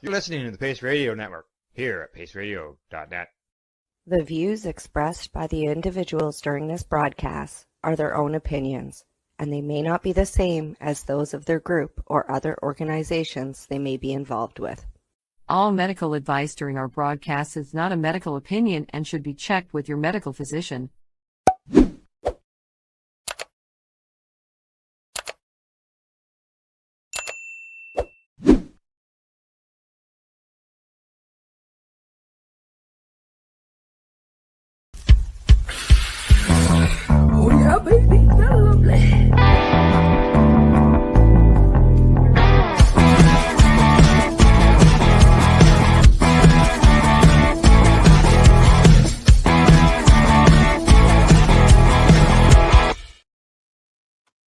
You're listening to the Pace Radio Network here at paceradio.net. The views expressed by the individuals during this broadcast are their own opinions, and they may not be the same as those of their group or other organizations they may be involved with. All medical advice during our broadcast is not a medical opinion and should be checked with your medical physician. Oh yeah, baby, that's lovely.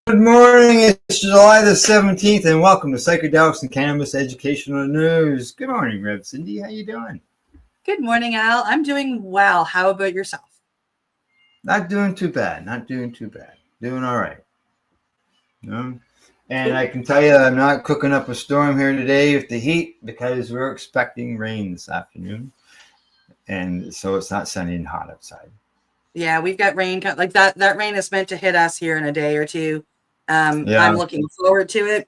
Good morning, it's July the 17th, and welcome to Psychedelics and Cannabis Educational News. Good morning, Rev Cindy. How you doing? Good morning, Al. I'm doing well. How about yourself? Not doing too bad. Doing all right. And I can tell you I'm not cooking up a storm here today with the heat because we're expecting rain this afternoon. And so it's not sunny and hot outside. Yeah, we've got rain. Like that rain is meant to hit us here in a day or two. I'm looking forward to it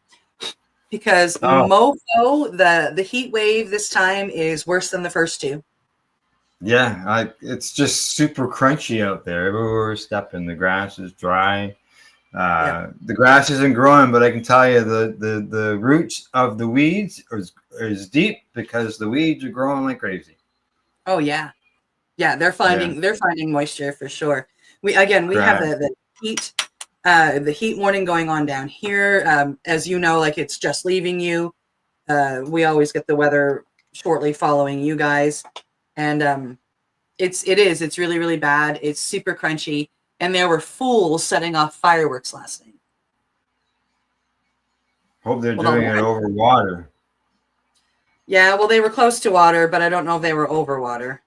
because mofo, the heat wave this time is worse than the first two. Yeah, it's just super crunchy out there. Everywhere we're stepping, the grass is dry. The grass isn't growing, but I can tell you the roots of the weeds is deep because the weeds are growing like crazy. Oh yeah, they're finding moisture for sure. We have the heat warning going on down here. As you know, like it's just leaving you. We always get the weather shortly following you guys. And it's really, really bad. It's super crunchy. And there were fools setting off fireworks last night. Hope they're doing it over water. Yeah, well, they were close to water, but I don't know if they were over water.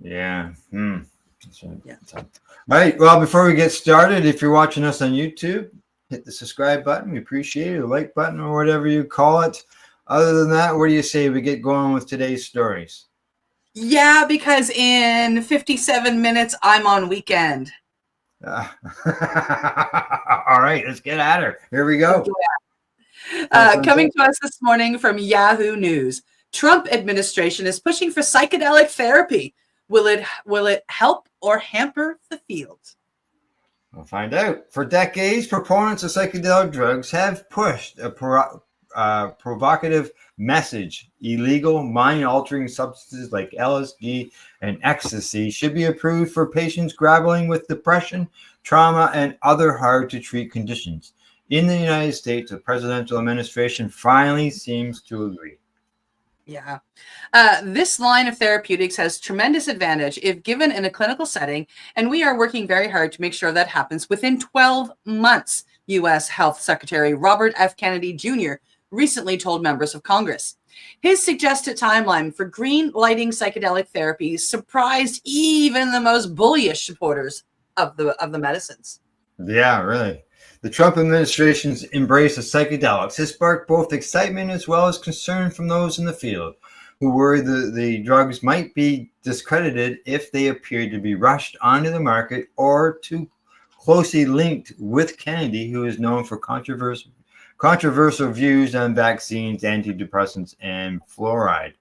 Yeah. That's right. Yeah. All right. Well, before we get started, if you're watching us on YouTube, hit the subscribe button. We appreciate it. The like button or whatever you call it. Other than that, what do you say we get going with today's stories? Yeah, because in 57 minutes, I'm on weekend. All right, let's get at her. Here we go. Coming to us this morning from Yahoo News. Trump administration is pushing for psychedelic therapy. Will it help or hamper the field? We'll find out. For decades, proponents of psychedelic drugs have pushed a provocative message. Illegal mind-altering substances like LSD and ecstasy should be approved for patients grappling with depression, trauma, and other hard-to-treat conditions. In the United States, the presidential administration finally seems to agree. Yeah. This line of therapeutics has tremendous advantage if given in a clinical setting, and we are working very hard to make sure that happens within 12 months, U.S. Health Secretary Robert F. Kennedy Jr. recently told members of Congress. His suggested timeline for green lighting psychedelic therapies surprised even the most bullish supporters of the medicines. Yeah, really. The Trump administration's embrace of psychedelics has sparked both excitement as well as concern from those in the field who worry the drugs might be discredited if they appear to be rushed onto the market or too closely linked with Kennedy, who is known for controversial views on vaccines, antidepressants, and fluoride.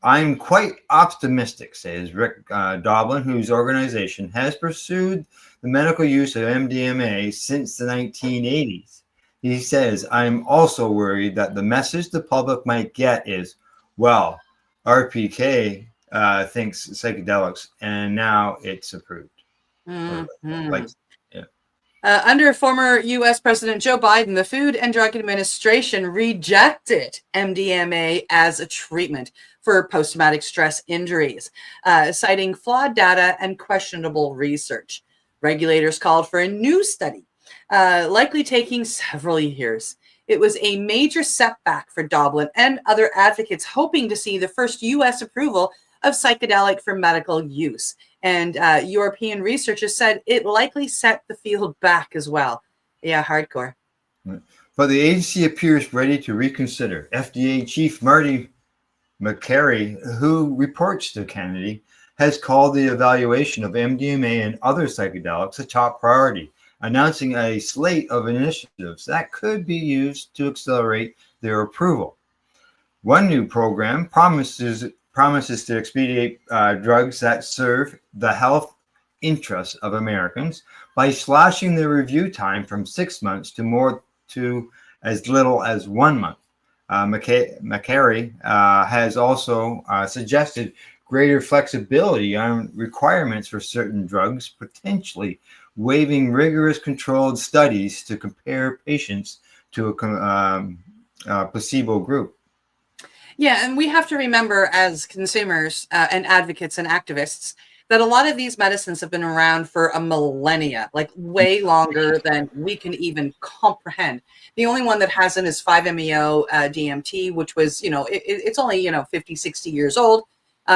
I'm quite optimistic, says Rick Doblin, whose organization has pursued the medical use of MDMA since the 1980s. He says, I'm also worried that the message the public might get is, well, RPK thinks psychedelics, and now it's approved. Mm-hmm. Under former U.S. President Joe Biden, the Food and Drug Administration rejected MDMA as a treatment for post-traumatic stress injuries, citing flawed data and questionable research. Regulators called for a new study, likely taking several years. It was a major setback for Doblin and other advocates hoping to see the first U.S. approval of psychedelic for medical use. And European researchers said it likely set the field back as well. Yeah, hardcore. The but the agency appears ready to reconsider. FDA Chief Marty McCary, who reports to Kennedy, has called the evaluation of MDMA and other psychedelics a top priority, announcing a slate of initiatives that could be used to accelerate their approval. One new program promises to expedite drugs that serve the health interests of Americans by slashing the review time from 6 months to as little as 1 month. McCary has also suggested greater flexibility on requirements for certain drugs, potentially waiving rigorous controlled studies to compare patients to a placebo group. Yeah, and we have to remember as consumers and advocates and activists that a lot of these medicines have been around for a millennia, like way longer than we can even comprehend. The only one that hasn't is 5-MeO DMT, which was, it's only, 50, 60 years old.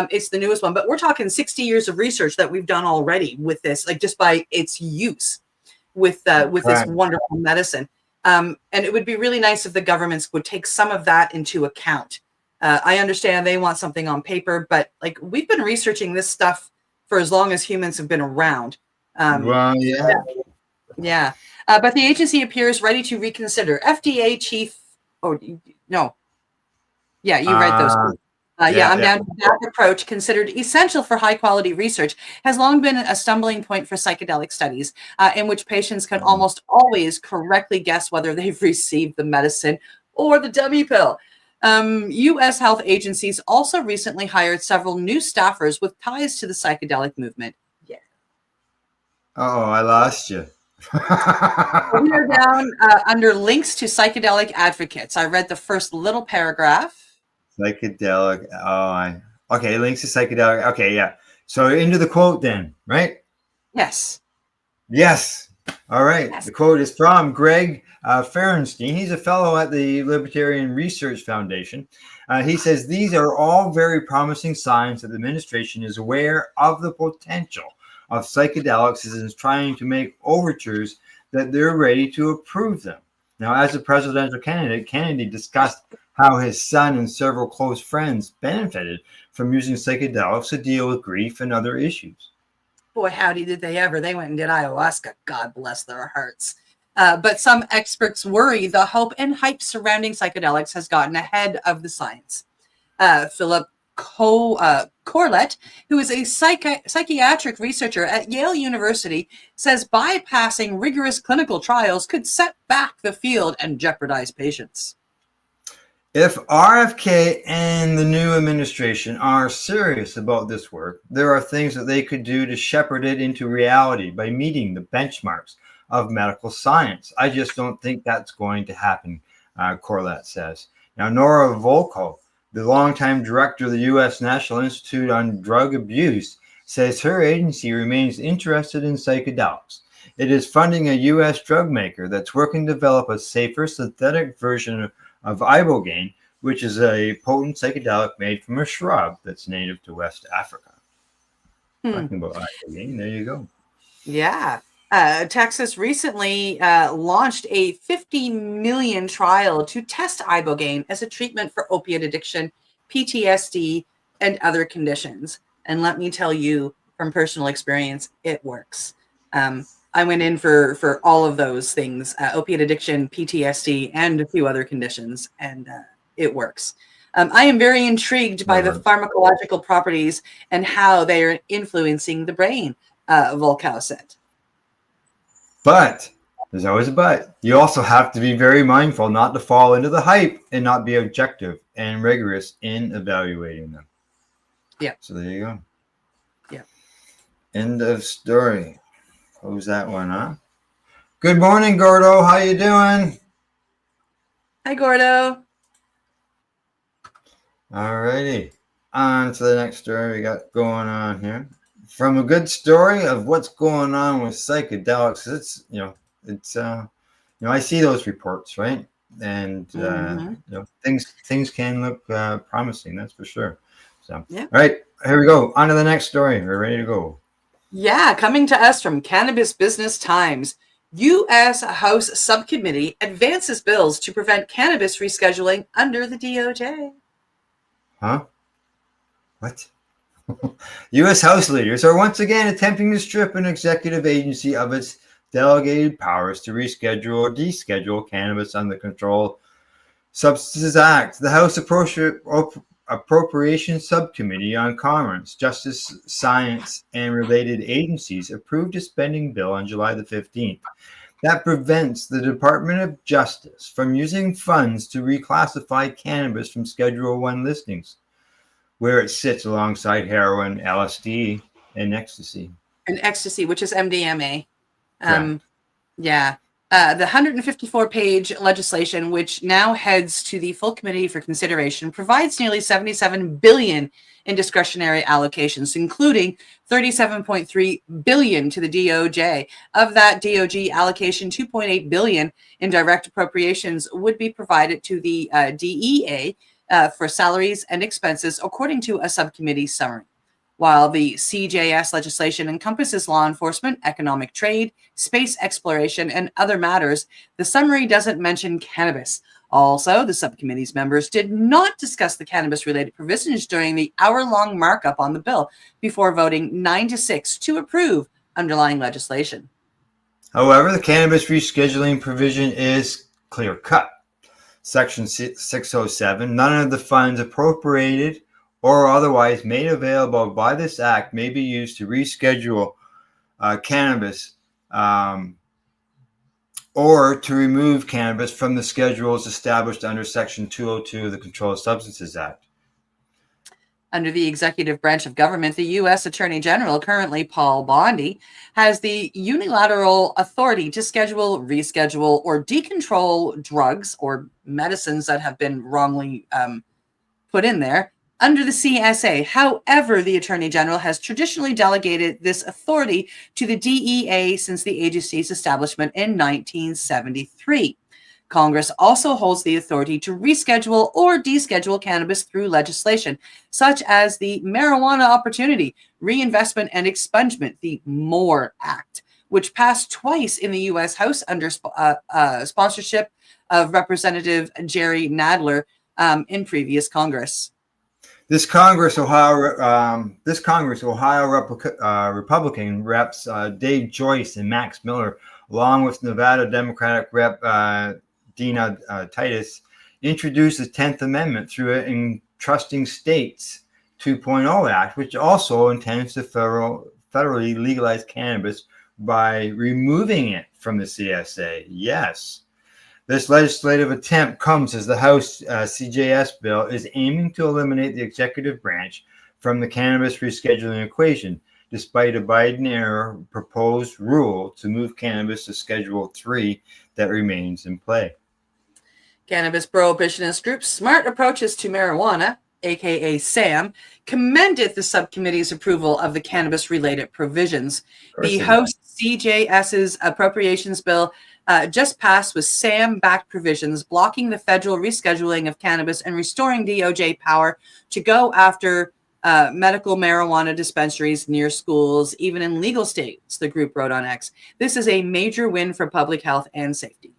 It's the newest one, but we're talking 60 years of research that we've done already with this, like just by its use with this wonderful medicine. And it would be really nice if the governments would take some of that into account. I understand they want something on paper, but like we've been researching this stuff for as long as humans have been around. Well, yeah. Yeah. But the agency appears ready to reconsider. FDA chief. Oh, no. Yeah, you read those. I'm down to that approach, considered essential for high quality research, has long been a stumbling point for psychedelic studies, in which patients can almost always correctly guess whether they've received the medicine or the dummy pill. U.S. health agencies also recently hired several new staffers with ties to the psychedelic movement. Yeah. Oh, I lost you. We are down under links to psychedelic advocates. I read the first little paragraph. Psychedelic. Okay. Links to psychedelic. Okay. Yeah. So into the quote then, right? Yes. Yes. All right. Yes. The quote is from Greg Ferenstein. He's a fellow at the Libertarian Research Foundation. He says, these are all very promising signs that the administration is aware of the potential of psychedelics and is trying to make overtures that they're ready to approve them. Now, as a presidential candidate, Kennedy discussed how his son and several close friends benefited from using psychedelics to deal with grief and other issues. Boy, howdy did they ever. They went and did ayahuasca. God bless their hearts. But some experts worry the hope and hype surrounding psychedelics has gotten ahead of the science. Philip Corlett, who is a psychiatric researcher at Yale University, says bypassing rigorous clinical trials could set back the field and jeopardize patients. If RFK and the new administration are serious about this work, there are things that they could do to shepherd it into reality by meeting the benchmarks of medical science. I just don't think that's going to happen, Corlett says. Now, Nora Volkow, the longtime director of the U.S. National Institute on Drug Abuse, says her agency remains interested in psychedelics. It is funding a U.S. drug maker that's working to develop a safer synthetic version of ibogaine, which is a potent psychedelic made from a shrub that's native to West Africa. Talking about ibogaine, there you go. Yeah. Texas recently launched a $50 million trial to test ibogaine as a treatment for opiate addiction, PTSD, and other conditions. And let me tell you from personal experience, it works. I went in for all of those things, opiate addiction, PTSD, and a few other conditions, and it works. I am very intrigued by the pharmacological properties and how they are influencing the brain, Volkow said. But there's always a but. You also have to be very mindful not to fall into the hype and not be objective and rigorous in evaluating them. Yeah. So there you go. Yeah. End of story. Close that one, huh? Good morning, Gordo. How you doing? Hi, Gordo. All righty. On to the next story we got going on here. From a good story of what's going on with psychedelics, I see those reports, right? And things can look promising, that's for sure. So, yeah. All right, here we go. On to the next story. We're ready to go. Yeah, coming to us from Cannabis Business Times. U.S. House Subcommittee advances bills to prevent cannabis rescheduling under the DOJ. Huh? What? U.S. House leaders are once again attempting to strip an executive agency of its delegated powers to reschedule or deschedule cannabis under the Controlled Substances Act. The House Appropriations Subcommittee on Commerce, Justice, Science, and Related Agencies approved a spending bill on July the 15th that prevents the Department of Justice from using funds to reclassify cannabis from Schedule I listings, where it sits alongside heroin, LSD, and ecstasy. And ecstasy, which is MDMA. Correct. Yeah. The 154-page legislation, which now heads to the full committee for consideration, provides nearly $77 billion in discretionary allocations, including $37.3 billion to the DOJ. Of that DOJ allocation, $2.8 billion in direct appropriations would be provided to the DEA for salaries and expenses, according to a subcommittee summary. While the CJS legislation encompasses law enforcement, economic trade, space exploration, and other matters, the summary doesn't mention cannabis. Also, the subcommittee's members did not discuss the cannabis-related provisions during the hour-long markup on the bill before voting 9-6 to approve underlying legislation. However, the cannabis rescheduling provision is clear-cut. Section 607, none of the funds appropriated or otherwise made available by this act may be used to reschedule cannabis or to remove cannabis from the schedules established under Section 202 of the Controlled Substances Act. Under the executive branch of government, the U.S. Attorney General, currently Paul Bondi, has the unilateral authority to schedule, reschedule, or decontrol drugs or medicines that have been wrongly put in there under the CSA. However, the Attorney General has traditionally delegated this authority to the DEA since the agency's establishment in 1973. Congress also holds the authority to reschedule or deschedule cannabis through legislation, such as the Marijuana Opportunity, Reinvestment and Expungement, the MORE Act, which passed twice in the U.S. House under sponsorship of Representative Jerry Nadler in previous Congress. This Congress, Ohio Republican reps Dave Joyce and Max Miller, along with Nevada Democratic Rep Dina Titus, introduced the 10th Amendment through an Entrusting States 2.0 Act, which also intends to federally legalize cannabis by removing it from the CSA. Yes. This legislative attempt comes as the House CJS bill is aiming to eliminate the executive branch from the cannabis rescheduling equation, despite a Biden-era proposed rule to move cannabis to Schedule III that remains in play. Cannabis prohibitionist group Smart Approaches to Marijuana, aka SAM, commended the subcommittee's approval of the cannabis-related provisions. The House CJS's appropriations bill just passed with SAM-backed provisions blocking the federal rescheduling of cannabis and restoring DOJ power to go after medical marijuana dispensaries near schools, even in legal states, the group wrote on X. This is a major win for public health and safety.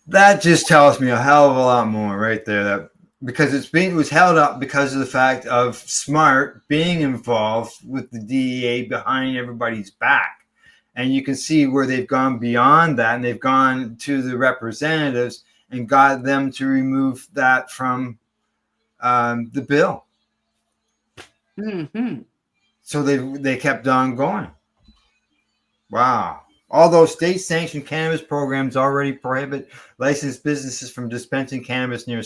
That just tells me a hell of a lot more right there. Because it was held up because of the fact of Smart being involved with the DEA behind everybody's back. And you can see where they've gone beyond that, and they've gone to the representatives and got them to remove that from the bill. Mm-hmm. So they kept on going. Wow. Although state-sanctioned cannabis programs already prohibit licensed businesses from dispensing cannabis near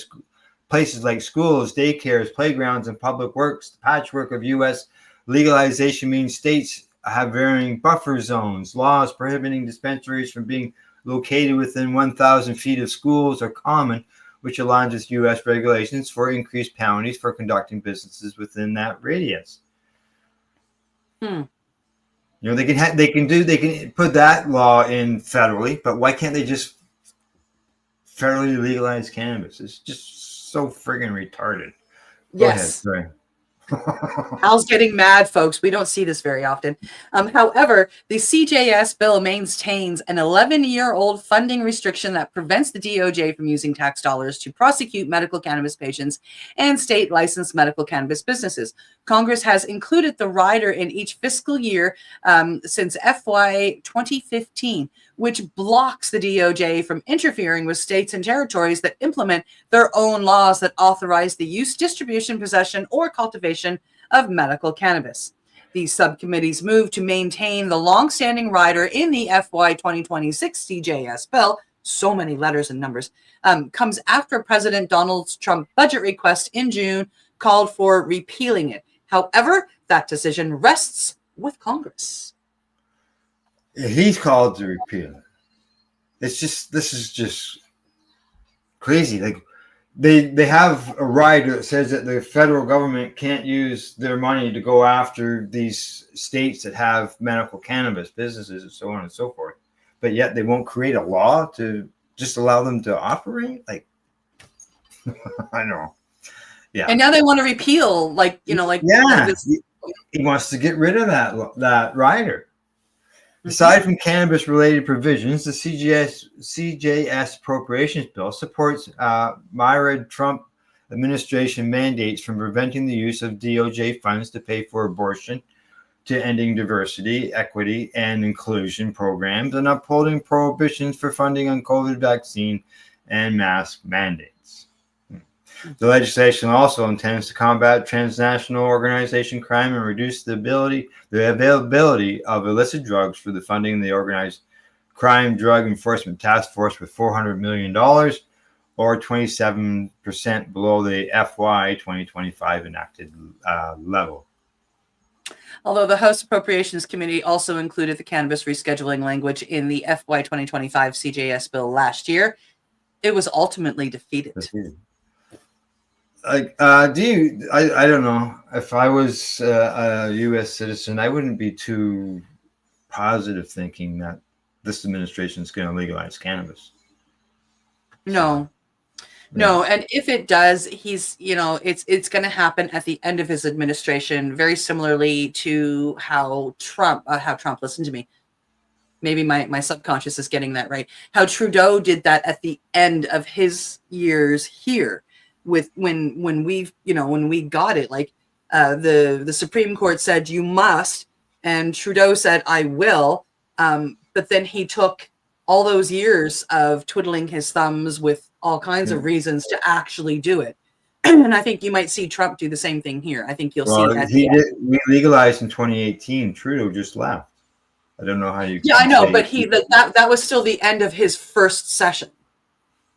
places like schools, daycares, playgrounds, and public works, the patchwork of U.S. legalization means states have varying buffer zones. Laws prohibiting dispensaries from being located within 1,000 feet of schools are common, which aligns with U.S. regulations for increased penalties for conducting businesses within that radius. You know, they can put that law in federally, but why can't they just federally legalize cannabis? It's just so friggin' retarded. Yes. Go ahead. Sorry. Hal's getting mad, folks. We don't see this very often. However, the CJS bill maintains an 11-year-old funding restriction that prevents the DOJ from using tax dollars to prosecute medical cannabis patients and state licensed medical cannabis businesses. Congress has included the rider in each fiscal year since FY 2015, which blocks the DOJ from interfering with states and territories that implement their own laws that authorize the use, distribution, possession, or cultivation of medical cannabis. The subcommittee's move to maintain the long-standing rider in the FY 2026 CJS bill, so many letters and numbers, comes after President Donald Trump's budget request in June called for repealing it. However, that decision rests with Congress. He's called to repeal it. This is just crazy. Like, they have a rider that says that the federal government can't use their money to go after these states that have medical cannabis businesses and so on and so forth. But yet they won't create a law to just allow them to operate. Like, I know. Yeah. And now they want to repeal, he wants to get rid of that rider. Aside from cannabis-related provisions, the CJS Appropriations Bill supports Myra Trump administration mandates from preventing the use of DOJ funds to pay for abortion, to ending diversity, equity, and inclusion programs, and upholding prohibitions for funding on COVID vaccine and mask mandates. The legislation also intends to combat transnational organization crime and reduce the availability of illicit drugs for the funding of the Organized Crime Drug Enforcement Task Force with $400 million, or 27% below the FY 2025 enacted level. Although the House Appropriations Committee also included the cannabis rescheduling language in the FY 2025 CJS bill last year, it was ultimately defeated. Like, I don't know. If I was a U.S. citizen, I wouldn't be too positive thinking that this administration is going to legalize cannabis. No. And if it does, it's going to happen at the end of his administration, very similarly to how Trump, listen to me. Maybe my subconscious is getting that right. How Trudeau did that at the end of his years here. With when we got it, like the Supreme Court said you must, and Trudeau said I will, but then he took all those years of twiddling his thumbs with all kinds of reasons to actually do it. And I think you might see Trump do the same thing here. I think you'll see that. We legalized in 2018. Trudeau just left. I don't know how you. Yeah, I know, but that was still the end of his first session.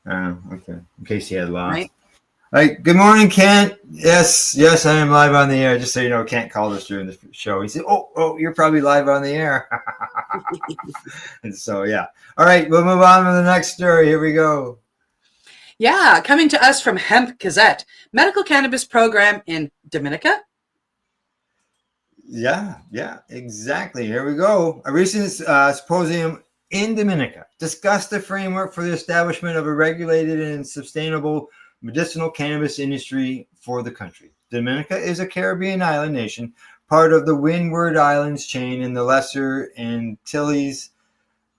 Oh, okay. In case he had lost. Right? Right. Good morning, Kent. Yes, I am live on the air. Just so you know, Kent called us during the show. He said, "Oh, you're probably live on the air." And so, yeah. All right, we'll move on to the next story. Here we go. Yeah, coming to us from Hemp Gazette, medical cannabis program in Dominica. Yeah, exactly. Here we go. A recent symposium in Dominica discussed the framework for the establishment of a regulated and sustainable medicinal cannabis industry for the country. Dominica is a Caribbean island nation, part of the Windward Islands chain in the Lesser Antilles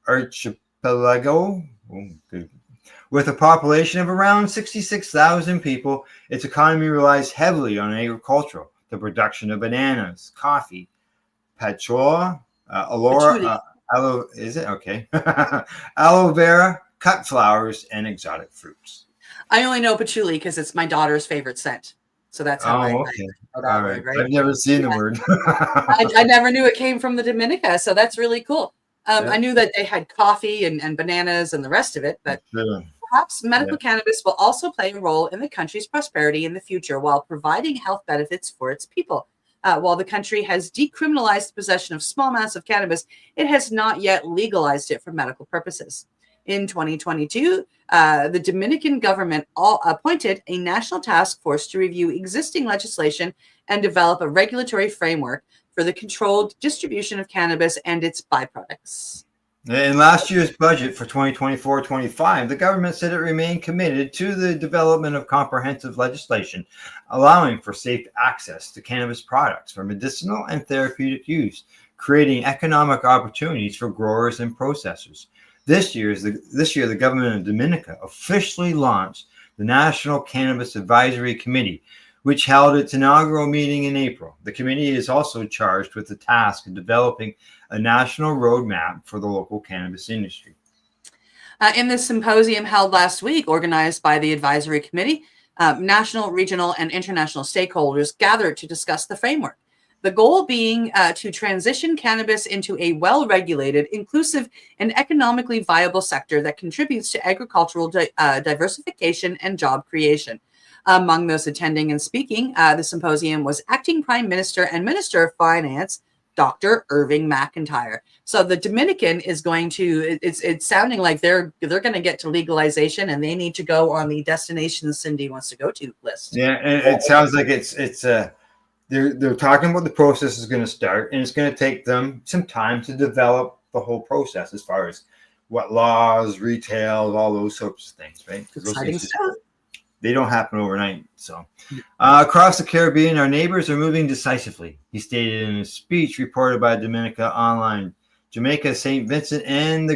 archipelago. With a population of around 66,000 people, its economy relies heavily on agricultural, the production of bananas, coffee, patchouli, aloe vera, cut flowers, and exotic fruits. I only know patchouli because it's my daughter's favorite scent. So that's how I know that word, right? I've never seen the word. I never knew it came from the Dominica, so that's really cool. I knew that they had coffee and bananas and the rest of it, but perhaps medical cannabis will also play a role in the country's prosperity in the future while providing health benefits for its people. While the country has decriminalized the possession of small amounts of cannabis, it has not yet legalized it for medical purposes. In 2022, the Dominican government appointed a national task force to review existing legislation and develop a regulatory framework for the controlled distribution of cannabis and its byproducts. In last year's budget for 2024-25, the government said it remained committed to the development of comprehensive legislation allowing for safe access to cannabis products for medicinal and therapeutic use, creating economic opportunities for growers and processors. This year, the government of Dominica officially launched the National Cannabis Advisory Committee, which held its inaugural meeting in April. The committee is also charged with the task of developing a national roadmap for the local cannabis industry. In this symposium held last week, organized by the advisory committee, national, regional, and international stakeholders gathered to discuss the framework. The goal being to transition cannabis into a well-regulated, inclusive, and economically viable sector that contributes to agricultural diversification and job creation. Among those attending and speaking, the symposium was Acting Prime Minister and Minister of Finance, Dr. Irving McIntyre. So the Dominican is going to, it's sounding like they're going to get to legalization, and they need to go on the destinations Cindy wants to go to list. Yeah, it sounds like they're talking about the process is going to start, and it's going to take them some time to develop the whole process as far as what laws, retail, all those sorts of things, right? Because those things they don't happen overnight. So across the Caribbean, our neighbors are moving decisively, he stated in a speech reported by Dominica Online. Jamaica, St. Vincent, and the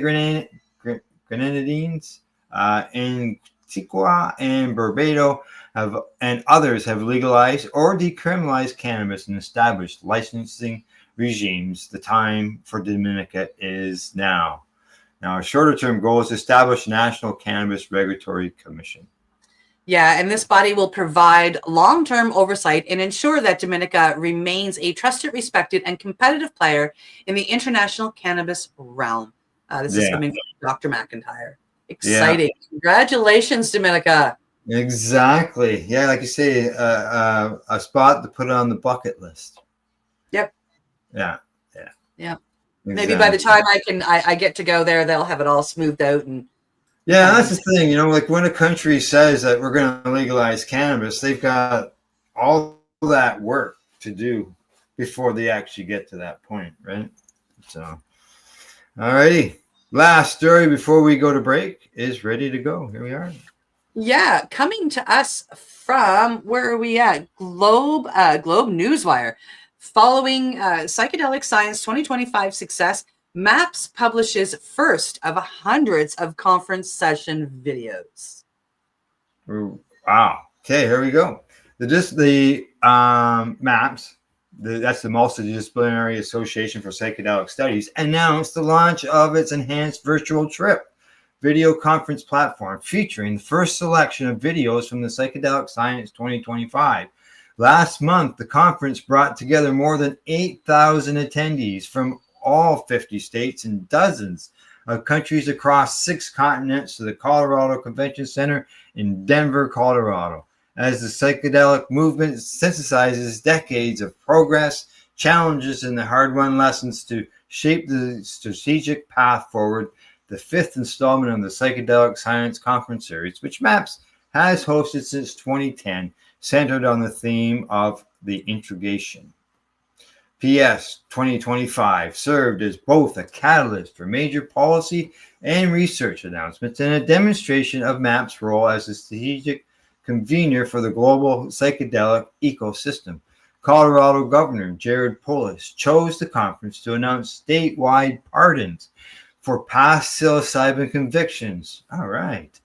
Grenadines, Antigua, and Barbados and others have legalized or decriminalized cannabis and established licensing regimes. The time for Dominica is now. Now, a shorter-term goal is to establish a National Cannabis Regulatory Commission. Yeah, and this body will provide long-term oversight and ensure that Dominica remains a trusted, respected, and competitive player in the international cannabis realm. This is coming from Dr. McIntyre. Exciting. Yeah. Congratulations, Dominica. Exactly. Yeah, like you say, a spot to put on the bucket list. Yep. Yeah. Exactly. Maybe by the time I get to go there, they'll have it all smoothed out. And yeah, that's the thing. Like when a country says that we're going to legalize cannabis, they've got all that work to do before they actually get to that point, right? So, all righty. Last story before we go to break is ready to go. Here we are. Yeah, coming to us from, where are we at? Globe Newswire. Following Psychedelic Science 2025 success, MAPS publishes first of hundreds of conference session videos. Wow. Okay, here we go. The MAPS, that's the Multidisciplinary Association for Psychedelic Studies, announced the launch of its enhanced virtual trip video conference platform featuring the first selection of videos from the Psychedelic Science 2025. Last month, the conference brought together more than 8,000 attendees from all 50 states and dozens of countries across 6 continents to the Colorado Convention Center in Denver, Colorado. As the psychedelic movement synthesizes decades of progress, challenges, and the hard-won lessons to shape the strategic path forward, the 5th installment of the Psychedelic Science Conference Series, which MAPS has hosted since 2010, centered on the theme of the integration. PS 2025 served as both a catalyst for major policy and research announcements and a demonstration of MAP's role as a strategic convener for the global psychedelic ecosystem. Colorado Governor Jared Polis chose the conference to announce statewide pardons for past psilocybin convictions. All right.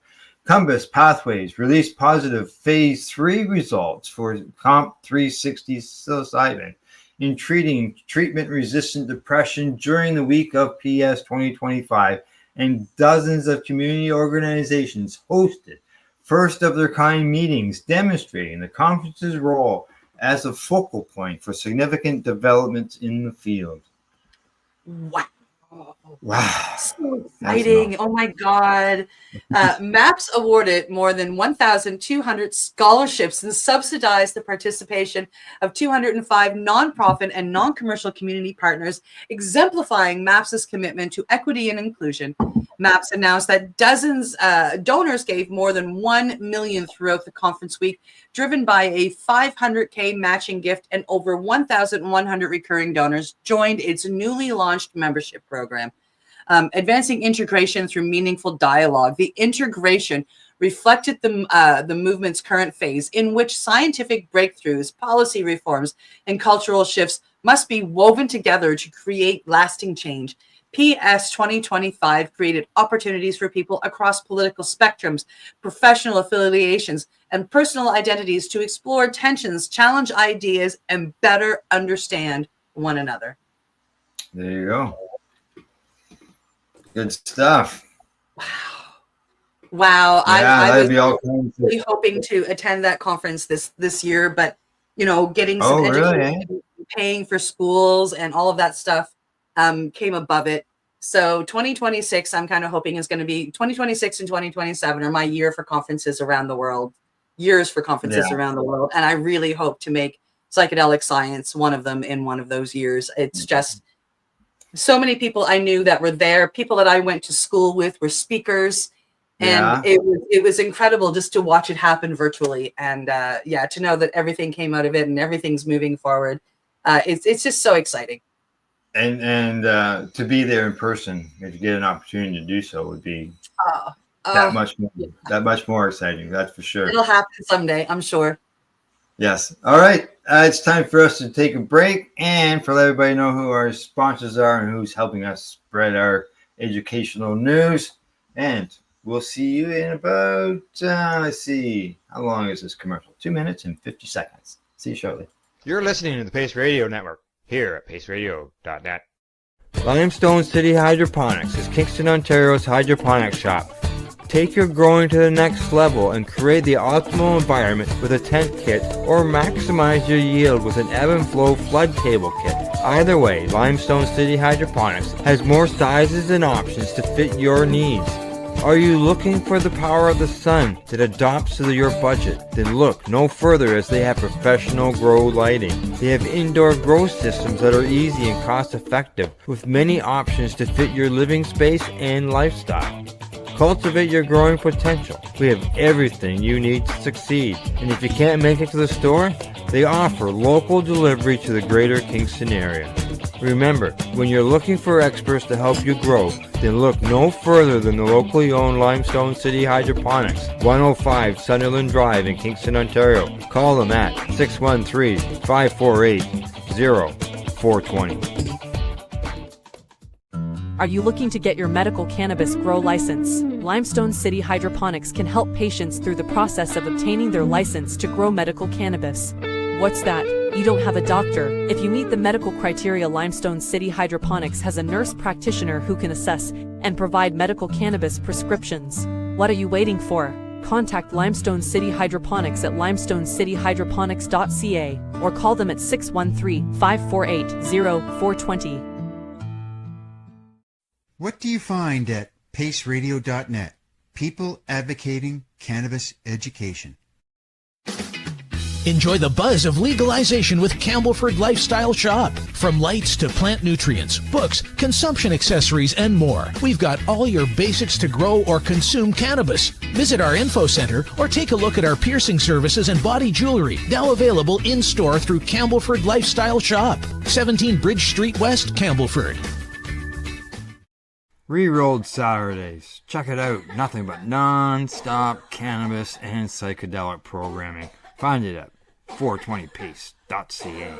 Compass Pathways released positive phase 3 results for Comp 360 psilocybin in treating treatment-resistant depression during the week of PS 2025, and dozens of community organizations hosted first-of-their-kind meetings demonstrating the conference's role as a focal point for significant developments in the field. Wow. So exciting. Oh my God. MAPS awarded more than 1,200 scholarships and subsidized the participation of 205 nonprofit and non-commercial community partners, exemplifying MAPS's commitment to equity and inclusion. MAPS announced that dozens donors gave more than $1 million throughout the conference week, driven by a $500K matching gift, and over 1,100 recurring donors joined its newly launched membership program. advancing integration through meaningful dialogue. The integration reflected the movement's current phase, in which scientific breakthroughs, policy reforms, and cultural shifts must be woven together to create lasting change. PS 2025 created opportunities for people across political spectrums, professional affiliations, and personal identities to explore tensions, challenge ideas, and better understand one another. There you go. Good stuff. Wow. Yeah, I was really hoping to attend that conference this year, but getting some education, paying for schools and all of that stuff came above it. So 2026, I'm kind of hoping is going to be 2026 and 2027 are my year for conferences around the world, around the world. And I really hope to make psychedelic science one of them in one of those years. It's just so many people I knew that were there. People that I went to school with were speakers. And it was incredible just to watch it happen virtually. And to know that everything came out of it and everything's moving forward. It's just so exciting. And to be there in person, if you get an opportunity to do so, would be that much more exciting. That's for sure. It'll happen someday, I'm sure. Yes. All right. It's time for us to take a break and for everybody to know who our sponsors are and who's helping us spread our educational news. And we'll see you in about, let's see, how long is this commercial? 2 minutes and 50 seconds. See you shortly. You're listening to the Pace Radio Network here at paceradio.net. Limestone City Hydroponics is Kingston, Ontario's hydroponics shop. Take your growing to the next level and create the optimal environment with a tent kit or maximize your yield with an ebb and flow flood table kit. Either way, Limestone City Hydroponics has more sizes and options to fit your needs. Are you looking for the power of the sun that adapts to your budget? Then look no further, as they have professional grow lighting. They have indoor grow systems that are easy and cost effective with many options to fit your living space and lifestyle. Cultivate your growing potential. We have everything you need to succeed. And if you can't make it to the store, they offer local delivery to the greater Kingston area. Remember, when you're looking for experts to help you grow, then look no further than the locally owned Limestone City Hydroponics, 105 Sunderland Drive in Kingston, Ontario. Call them at 613-548-0420. Are you looking to get your medical cannabis grow license? Limestone City Hydroponics can help patients through the process of obtaining their license to grow medical cannabis. What's that? You don't have a doctor? If you meet the medical criteria, Limestone City Hydroponics has a nurse practitioner who can assess and provide medical cannabis prescriptions. What are you waiting for? Contact Limestone City Hydroponics at limestonecityhydroponics.ca or call them at 613-548-0420. What do you find at paceradio.net? People advocating cannabis education. Enjoy the buzz of legalization with Campbellford Lifestyle Shop. From lights to plant nutrients, books, consumption accessories, and more, we've got all your basics to grow or consume cannabis. Visit our info center or take a look at our piercing services and body jewelry, now available in-store through Campbellford Lifestyle Shop, 17 Bridge Street West, Campbellford. Rerolled Saturdays. Check it out. Nothing but non-stop cannabis and psychedelic programming. Find it at 420pace.ca.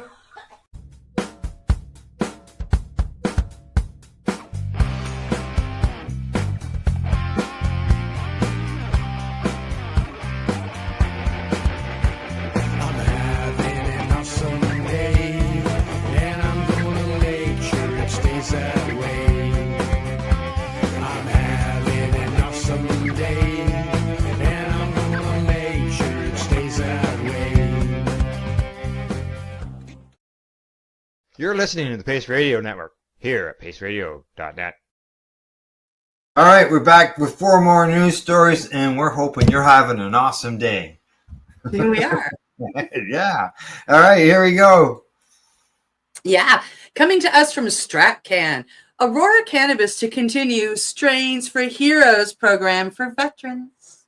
You're listening to the Pace Radio Network here at paceradio.net. All right, we're back with 4 more news stories, and we're hoping you're having an awesome day. Here we are. Yeah. All right, here we go. Yeah. Coming to us from StratCan, Aurora Cannabis to continue Strains for Heroes program for veterans.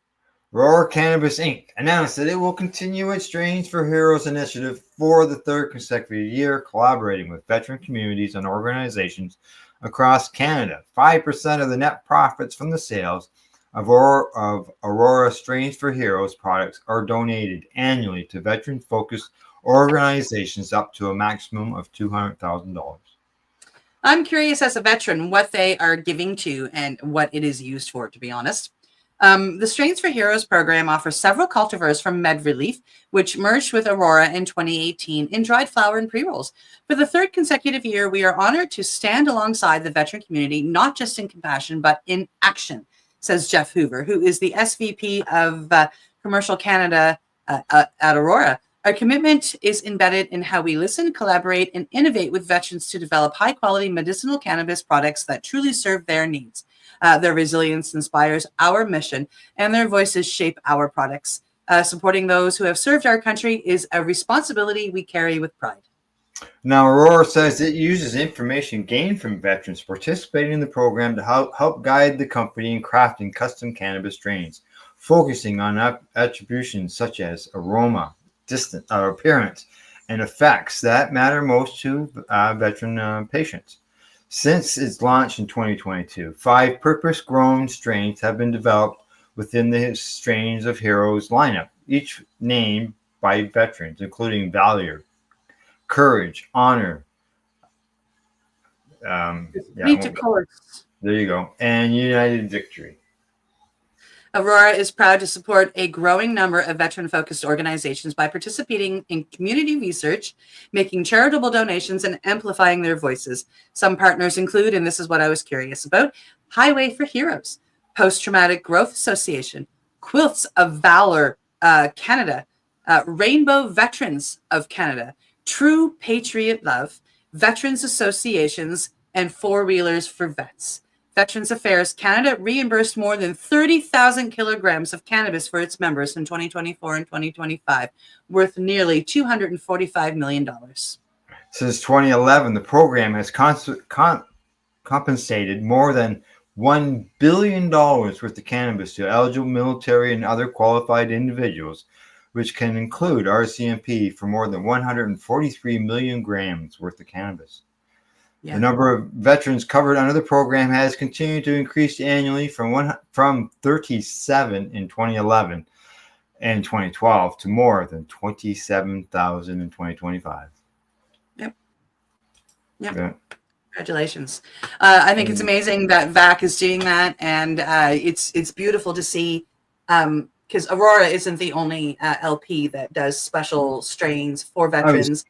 Aurora Cannabis Inc. announced that it will continue its Strains for Heroes initiative for the 3rd consecutive year, collaborating with veteran communities and organizations across Canada. 5% of the net profits from the sales of Aurora Strains for Heroes products are donated annually to veteran-focused organizations up to a maximum of $200,000. I'm curious as a veteran what they are giving to and what it is used for, to be honest. The Strains for Heroes program offers several cultivars from MedRelief, which merged with Aurora in 2018 in dried flower and pre-rolls. For the third consecutive year, we are honored to stand alongside the veteran community, not just in compassion, but in action, says Jeff Hoover, who is the SVP of Commercial Canada at Aurora. Our commitment is embedded in how we listen, collaborate, and innovate with veterans to develop high-quality medicinal cannabis products that truly serve their needs. Their resilience inspires our mission, and their voices shape our products. Supporting those who have served our country is a responsibility we carry with pride. Now, Aurora says it uses information gained from veterans participating in the program to help guide the company in crafting custom cannabis strains, focusing on attributions such as aroma, appearance, and effects that matter most to veteran patients. Since its launch in 2022, 5 purpose-grown strains have been developed within the Strains of Heroes lineup, each named by veterans, including Valor, Courage, Honor. There you go. And United Victory. Aurora is proud to support a growing number of veteran-focused organizations by participating in community research, making charitable donations, and amplifying their voices. Some partners include, and this is what I was curious about, Highway for Heroes, Post-Traumatic Growth Association, Quilts of Valor Canada, Rainbow Veterans of Canada, True Patriot Love, Veterans Associations, and Four Wheelers for Vets. Veterans Affairs Canada reimbursed more than 30,000 kilograms of cannabis for its members in 2024 and 2025, worth nearly $245 million. Since 2011, the program has compensated more than $1 billion worth of cannabis to eligible military and other qualified individuals, which can include RCMP for more than 143 million grams worth of cannabis. Yeah. The number of veterans covered under the program has continued to increase annually from 37 in 2011 and 2012 to more than 27,000 in 2025. Yep. Yeah. Congratulations. I think it's amazing that VAC is doing that, and it's beautiful to see because Aurora isn't the only LP that does special strains for veterans.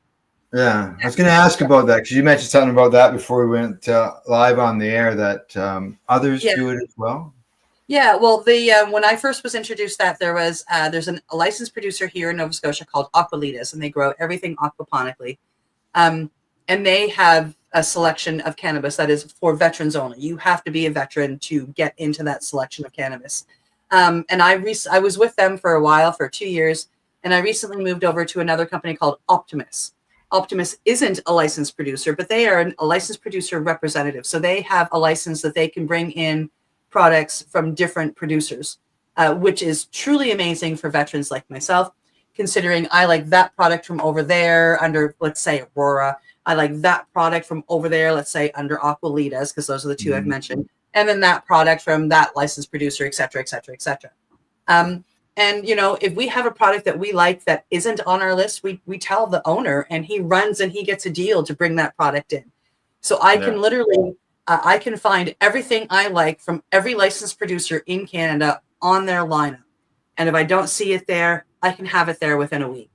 I was going to ask about that because you mentioned something about that before we went live on the air, that others do it as well. Yeah, well, when I first was introduced that, there's a licensed producer here in Nova Scotia called Aqualitas, and they grow everything aquaponically. And they have a selection of cannabis that is for veterans only. You have to be a veteran to get into that selection of cannabis. And I was with them for a while, for 2 years, and I recently moved over to another company called Optimus. Optimus isn't a licensed producer, but they are a licensed producer representative. So they have a license that they can bring in products from different producers, which is truly amazing for veterans like myself, considering I like that product from over there under, let's say, Aurora. I like that product from over there, let's say, under Aqualitas, because those are the two I've mentioned. And then that product from that licensed producer, et cetera, et cetera, et cetera. And, if we have a product that we like that isn't on our list, we tell the owner, and he runs and he gets a deal to bring that product in. So I can literally, I can find everything I like from every licensed producer in Canada on their lineup. And if I don't see it there, I can have it there within a week.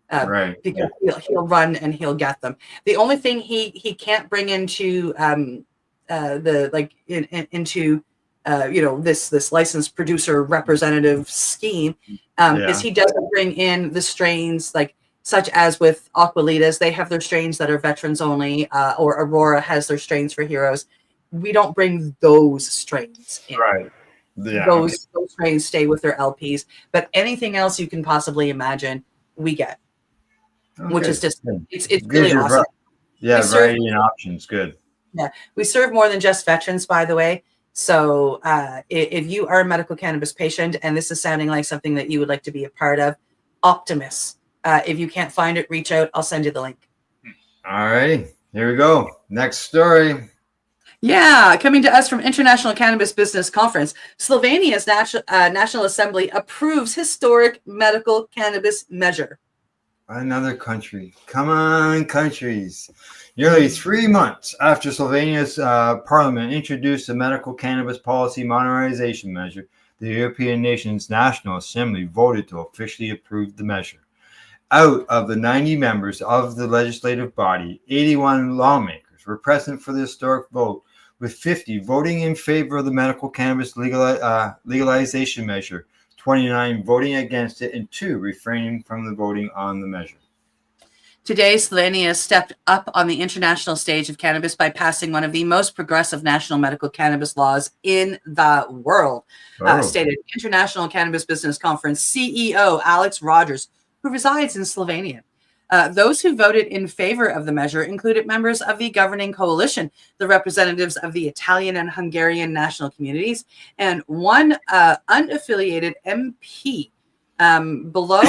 Because he'll run and he'll get them. The only thing he can't bring into this licensed producer representative scheme is he doesn't bring in the strains such as with Aqualitas. They have their strains that are veterans only, or Aurora has their strains for heroes. We don't bring those strains in. Right. Yeah. Those strains stay with their LPs, but anything else you can possibly imagine, we get. Okay. Which is just it's really awesome. Variety and options, good. Yeah, we serve more than just veterans, by the way. So if you are a medical cannabis patient and this is sounding like something that you would like to be a part of, Optimus. If you can't find it, reach out. I'll send you the link. All right, here we go. Next story. Yeah, coming to us from International Cannabis Business Conference, Slovenia's National Assembly approves historic medical cannabis measure. Another country. Come on, countries. Nearly 3 months after Slovenia's parliament introduced the medical cannabis policy modernization measure, the European nation's National Assembly voted to officially approve the measure. Out of the 90 members of the legislative body, 81 lawmakers were present for the historic vote, with 50 voting in favor of the medical cannabis legalization measure, 29 voting against it, and 2 refraining from the voting on the measure. Today, Slovenia stepped up on the international stage of cannabis by passing one of the most progressive national medical cannabis laws in the world, stated International Cannabis Business Conference CEO Alex Rogers, who resides in Slovenia. Those who voted in favor of the measure included members of the governing coalition, the representatives of the Italian and Hungarian national communities, and one unaffiliated MP. Below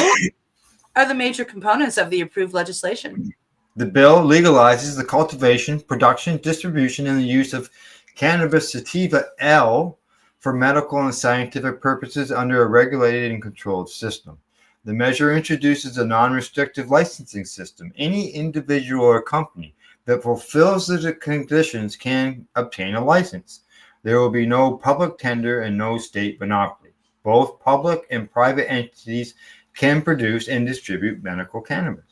are the major components of the approved legislation. The bill legalizes the cultivation, production, distribution, and the use of cannabis sativa L for medical and scientific purposes under a regulated and controlled system. The measure introduces a non-restrictive licensing system. Any individual or company that fulfills the conditions can obtain a license. There will be no public tender and no state monopoly. Both public and private entities can produce and distribute medical cannabis.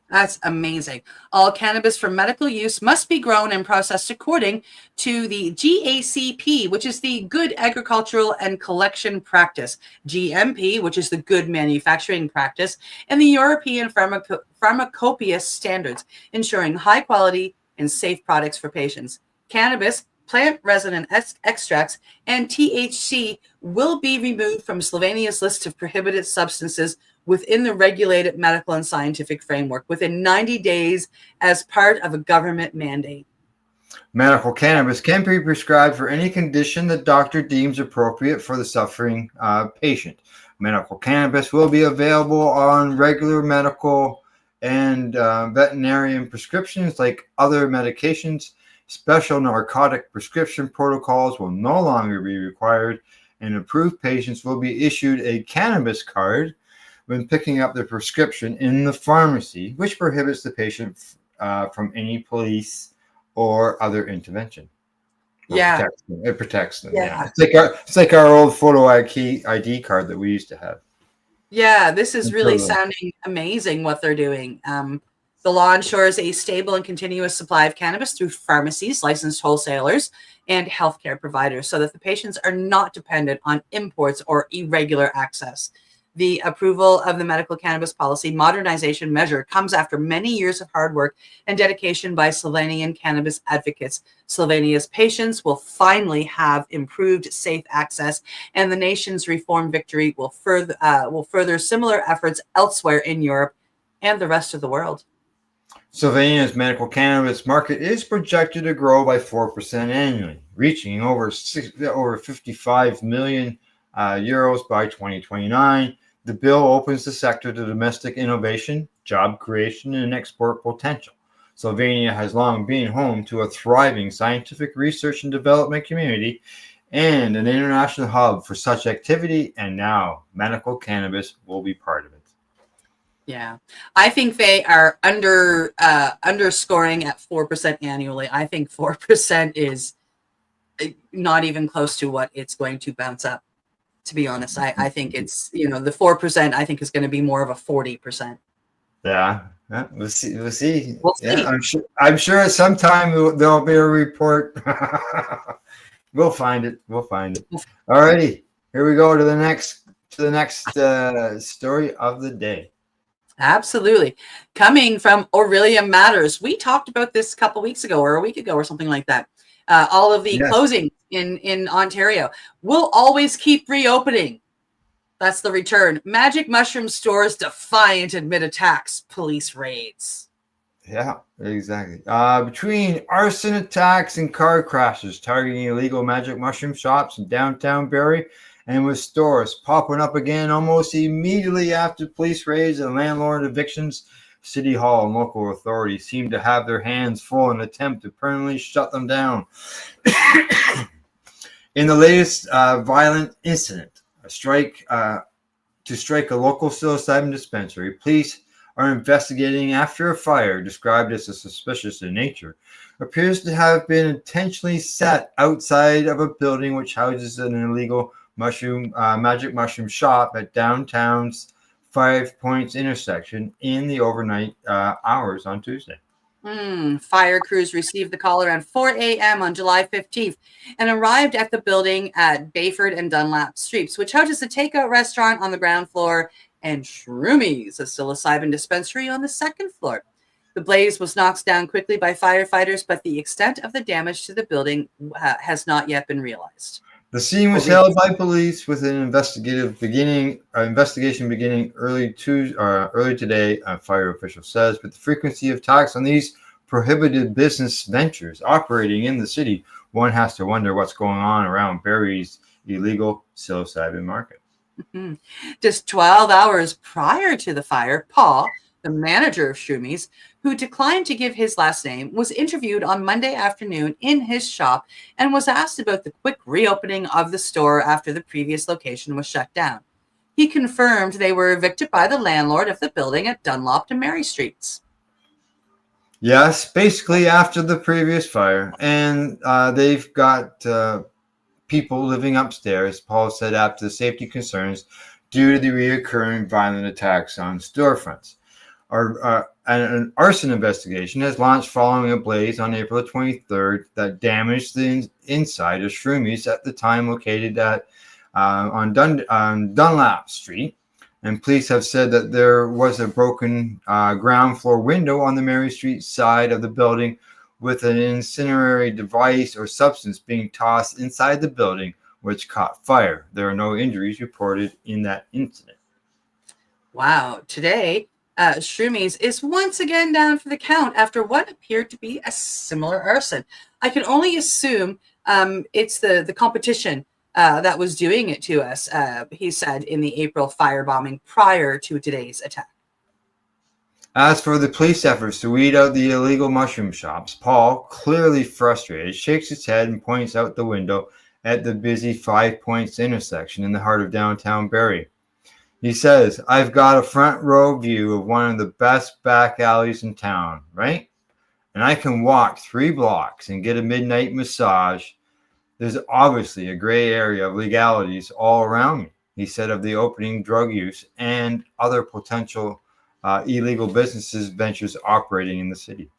That's amazing. All cannabis for medical use must be grown and processed according to the GACP, which is the Good Agricultural and Collection Practice, GMP, which is the Good Manufacturing Practice, and the European Pharmacopoeia Standards, ensuring high quality and safe products for patients. Cannabis, plant resin extracts, and THC will be removed from Slovenia's list of prohibited substances within the regulated medical and scientific framework within 90 days as part of a government mandate. Medical cannabis can be prescribed for any condition the doctor deems appropriate for the suffering patient. Medical cannabis will be available on regular medical and veterinarian prescriptions like other medications. Special narcotic prescription protocols will no longer be required, and approved patients will be issued a cannabis card when picking up their prescription in the pharmacy, which prohibits the patient from any police or other intervention. It protects them. Yeah. It's like our old photo ID card that we used to have. Yeah, this is really sounding amazing what they're doing. The law ensures a stable and continuous supply of cannabis through pharmacies, licensed wholesalers, and healthcare providers so that the patients are not dependent on imports or irregular access. The approval of the medical cannabis policy modernization measure comes after many years of hard work and dedication by Slovenian cannabis advocates. Slovenia's patients will finally have improved safe access, and the nation's reform victory will further similar efforts elsewhere in Europe and the rest of the world. Slovenia's medical cannabis market is projected to grow by 4% annually, reaching over 55 million euros by 2029. The bill opens the sector to domestic innovation, job creation, and export potential. Slovenia has long been home to a thriving scientific research and development community and an international hub for such activity, and now medical cannabis will be part of it. Yeah, I think they are underscoring at 4% annually. I think 4% is not even close to what it's going to bounce up. To be honest, I think it's, the 4% I think is going to be more of a 40%. Yeah, we'll see. We'll see. Yeah, I'm sure at some time there'll be a report. We'll find it. All righty, here we go to the next story of the day. Absolutely. Coming from Aurelia Matters. We talked about this a couple weeks ago or a week ago or something like that. All of the closings in Ontario will always keep reopening. That's the return. Magic mushroom stores defiant amid attacks, police raids. Yeah, exactly. Between arson attacks and car crashes targeting illegal magic mushroom shops in downtown Barrie, and with stores popping up again almost immediately after police raids and landlord evictions, City Hall and local authorities seem to have their hands full in an attempt to permanently shut them down. In the latest violent incident, to strike a local psilocybin dispensary, police are investigating after a fire described as suspicious in nature appears to have been intentionally set outside of a building which houses an illegal magic mushroom shop at downtown's 5 Points intersection in the overnight hours on Tuesday. Fire crews received the call around 4 a.m. on July 15th and arrived at the building at Bayford and Dunlap Streets, which houses a takeout restaurant on the ground floor and Shroomies, a psilocybin dispensary on the second floor. The blaze was knocked down quickly by firefighters, but the extent of the damage to the building has not yet been realized. The scene was held by police with an investigation beginning early today, a fire official says, but the frequency of attacks on these prohibited business ventures operating in the city, one has to wonder what's going on around Barrie's illegal psilocybin market. Just 12 hours prior to the fire, Paul, the manager of Shroomies, who declined to give his last name, was interviewed on Monday afternoon in his shop and was asked about the quick reopening of the store after the previous location was shut down. He confirmed they were evicted by the landlord of the building at Dunlop to Mary Streets. Yes, basically after the previous fire. And they've got people living upstairs, Paul said, after the safety concerns due to the reoccurring violent attacks on storefronts. An arson investigation has launched following a blaze on April 23rd that damaged the inside of Shroomies at the time located on Dunlap Street. And police have said that there was a broken ground floor window on the Mary Street side of the building with an incendiary device or substance being tossed inside the building, which caught fire. There are no injuries reported in that incident. Wow. Today, Shroomies is once again down for the count after what appeared to be a similar arson. I can only assume it's the competition that was doing it to us, he said in the April firebombing prior to today's attack. As for the police efforts to weed out the illegal mushroom shops, Paul, clearly frustrated, shakes his head and points out the window at the busy 5 Points intersection in the heart of downtown Barrie. He says, I've got a front row view of one of the best back alleys in town, right? And I can walk 3 blocks and get a midnight massage. There's obviously a gray area of legalities all around me, he said of the opening drug use and other potential illegal businesses ventures operating in the city.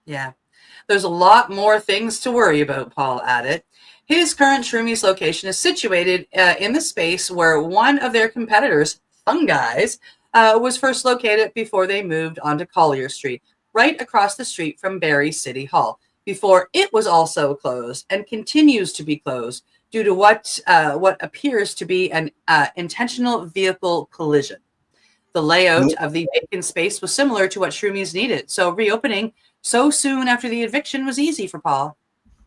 Yeah, there's a lot more things to worry about, Paul added. His current Shroomies location is situated in the space where one of their competitors, Fungi's, was first located before they moved onto Collier Street, right across the street from Barrie City Hall, before it was also closed and continues to be closed due to what appears to be an intentional vehicle collision. The layout of the vacant space was similar to what Shroomies needed, so reopening so soon after the eviction was easy for Paul.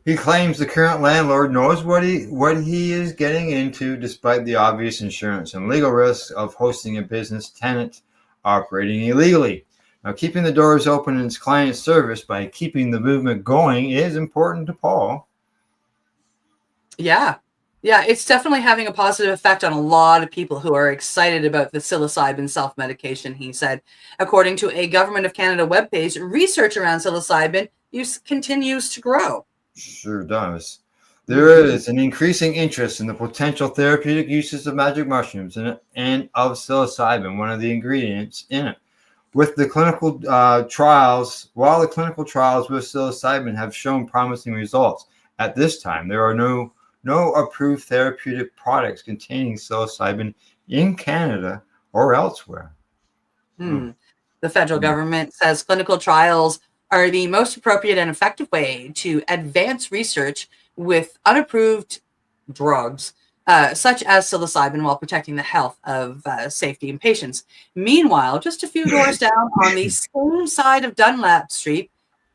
He claims the current landlord knows what he is getting into, despite the obvious insurance and legal risks of hosting a business tenant operating illegally. Now, keeping the doors open in his client's service by keeping the movement going is important to Paul. Yeah, it's definitely having a positive effect on a lot of people who are excited about the psilocybin self-medication, he said. According to a Government of Canada webpage, research around psilocybin use continues to grow. Sure does. There is an increasing interest in the potential therapeutic uses of magic mushrooms and of psilocybin, one of the ingredients in it. With the clinical trials, while the clinical trials with psilocybin have shown promising results, at this time there are no approved therapeutic products containing psilocybin in Canada or elsewhere. The federal government says clinical trials are the most appropriate and effective way to advance research with unapproved drugs, such as psilocybin, while protecting the health of safety and patients. Meanwhile, just a few doors down on the same side of Dunlap Street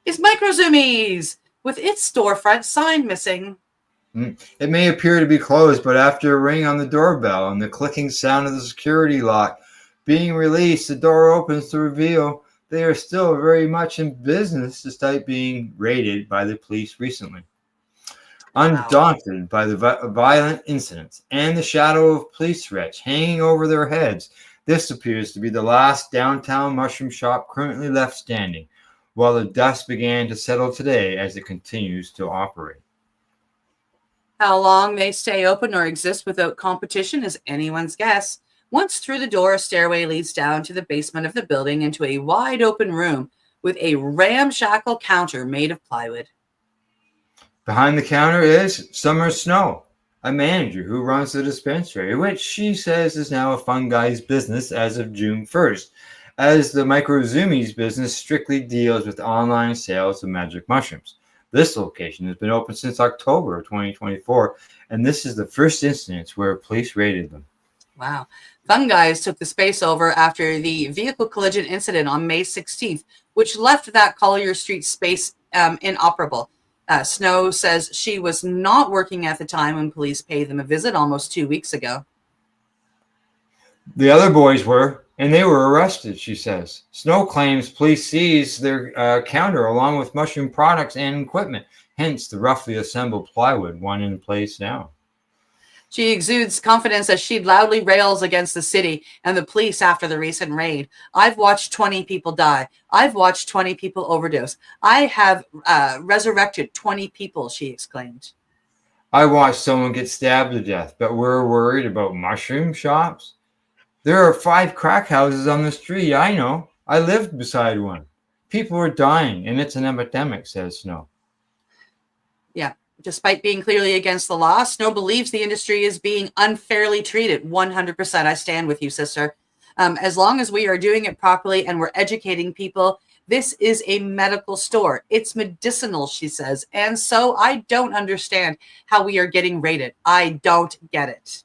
is Microzoomies, with its storefront sign missing. It may appear to be closed, but after a ring on the doorbell and the clicking sound of the security lock being released, the door opens to reveal they are still very much in business despite being raided by the police recently. Undaunted by the violent incidents and the shadow of police threats hanging over their heads, this appears to be the last downtown mushroom shop currently left standing, while the dust began to settle today as it continues to operate. How long they stay open or exist without competition is anyone's guess. Once through the door, a stairway leads down to the basement of the building into a wide open room with a ramshackle counter made of plywood. Behind the counter is Summer Snow, a manager who runs the dispensary, which she says is now a fungi's business as of June 1st, as the Microzumi's business strictly deals with online sales of magic mushrooms. This location has been open since October of 2024, and this is the first instance where police raided them. Wow. Fungi's took the space over after the vehicle collision incident on May 16th, which left that Collier Street space inoperable. Snow says she was not working at the time when police paid them a visit almost 2 weeks ago. The other boys were, and they were arrested, she says. Snow claims police seized their counter along with mushroom products and equipment, hence the roughly assembled plywood, one in place now. She exudes confidence as she loudly rails against the city and the police after the recent raid. I've watched 20 people die. I've watched 20 people overdose. I have resurrected 20 people, she exclaimed. I watched someone get stabbed to death, but we're worried about mushroom shops? There are 5 crack houses on the street, I know. I lived beside one. People are dying, and it's an epidemic, says Snow. Yeah. Despite being clearly against the law, Snow believes the industry is being unfairly treated. 100%. I stand with you, sister. As long as we are doing it properly and we're educating people, this is a medical store. It's medicinal, she says. And so I don't understand how we are getting raided. I don't get it.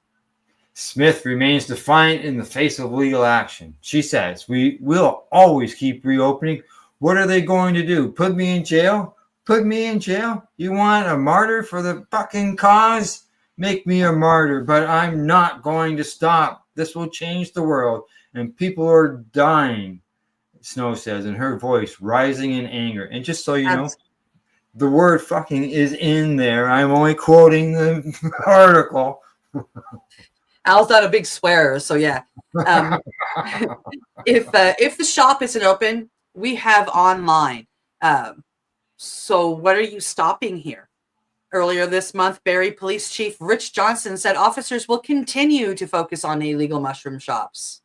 Smith remains defiant in the face of legal action. She says, we will always keep reopening. What are they going to do? Put me in jail? Put me in jail? You want a martyr for the fucking cause? Make me a martyr, but I'm not going to stop. This will change the world, and people are dying, Snow says, and her voice rising in anger. And just so you know, the word fucking is in there. I'm only quoting the article. Al's not a big swearer, so yeah. If the shop isn't open, we have online. So what are you stopping here? Earlier this month, Barrie Police Chief Rich Johnson said officers will continue to focus on illegal mushroom shops.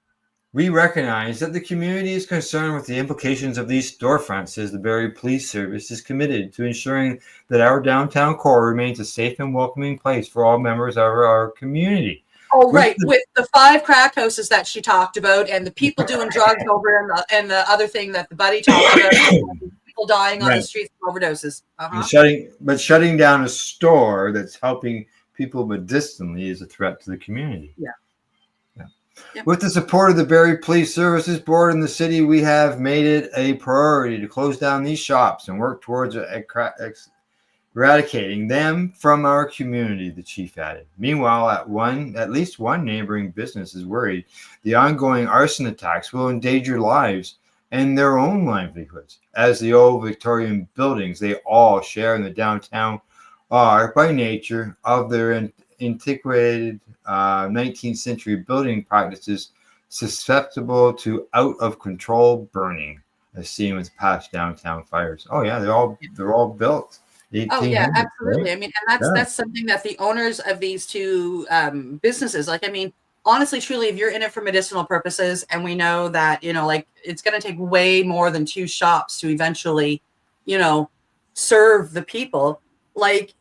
We recognize that the community is concerned with the implications of these storefronts, says the Barrie Police Service is committed to ensuring that our downtown core remains a safe and welcoming place for all members of our community. Oh, right. With the 5 crack houses that she talked about and the people doing drugs over and the other thing that the buddy talked about, people dying on the streets from overdoses. Shutting down a store that's helping people medicinally is a threat to the community. Yeah. Yep. With the support of the Barrie Police Services Board in the city, we have made it a priority to close down these shops and work towards eradicating them from our community, the chief added. Meanwhile, at least one neighboring business is worried the ongoing arson attacks will endanger lives and their own livelihoods, as the old Victorian buildings they all share in the downtown are, by nature of their antiquated 19th century building practices, susceptible to out-of-control burning, as seen with past downtown fires. Oh yeah, they're all built. Oh yeah, absolutely. Right? I mean, and that's something that the owners of these 2 businesses, like, I mean, honestly, truly, if you're in it for medicinal purposes, and we know that, you know, like, it's going to take way more than 2 shops to eventually, you know, serve the people. Like,